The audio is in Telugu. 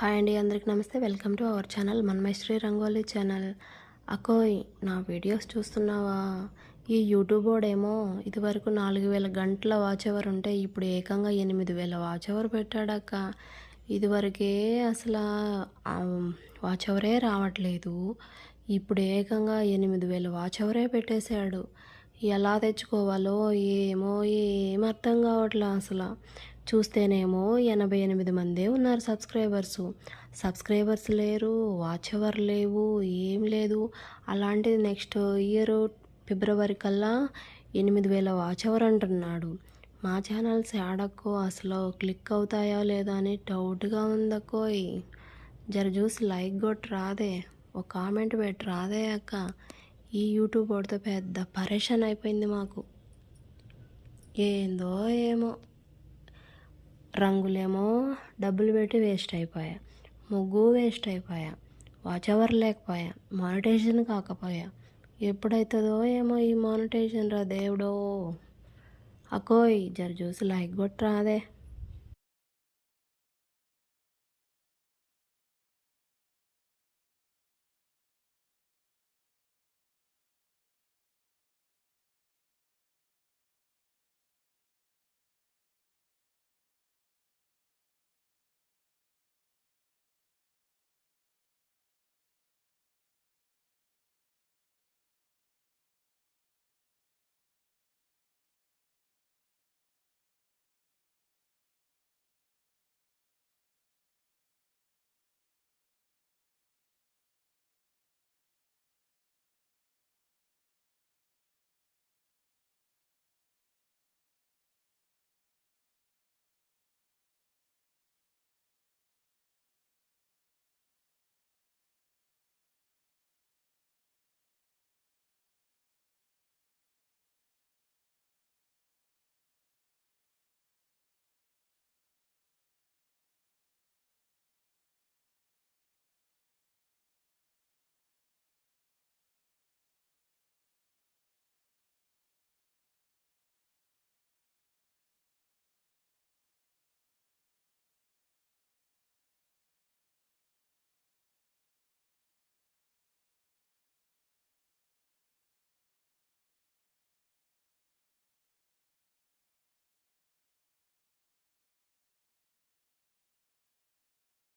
హాయ్ అండి, అందరికి నమస్తే. Welcome to our channel Manmaisree rangoli channel. అకోయ్, నా వీడియోస్ చూస్తున్నావా? ఈ యూట్యూబ్ వాడేమో ఇదివరకు 4000 గంటల వాచ్ అవర్ ఉంటే ఇప్పుడు ఏకంగా 8000 వాచ్ అవర్ పెట్టాడక్క. ఇదివరకే అసలు వాచ్ అవరే రావట్లేదు, ఇప్పుడు ఏకంగా 8000 వాచ్ అవరే పెట్టేశాడు. ఎలా తెచ్చుకోవాలో ఏమో, ఏం అర్థం కావట్లే అసలు. చూస్తేనేమో 88 మందే ఉన్నారు సబ్స్క్రైబర్స్ లేరు, వాచ్ అవర్ లేవు, ఏం లేదు. అలాంటిది నెక్స్ట్ ఇయర్ ఫిబ్రవరి కల్లా 8000 వాచ్ అవర్ అంటున్నాడు. మా ఛానల్స్ ఆడక్కో అసలు క్లిక్ అవుతాయో లేదా అని డౌట్గా ఉందక్కోయ్. జర చూసి లైక్ కొట్టి రాదే, ఒక కామెంట్ పెట్టి రాదే అక్క. ఈ యూట్యూబ్ వాడితో పెద్ద పరేషాన్ అయిపోయింది మాకు. ఏందో ఏమో, రంగులేమో డబ్బులు పెట్టి వేస్ట్ అయిపోయా, ముగ్గు వేస్ట్ అయిపోయా, వాచ్ అవర్ లేకపోయా, మానిటైజేషన్ కాకపోయా. ఎప్పుడవుతుందో ఏమో ఈ మానిటైజేషన్ రా దేవుడో. అకోయ్, జర చూసి లైక్ కొట్టి రాదే.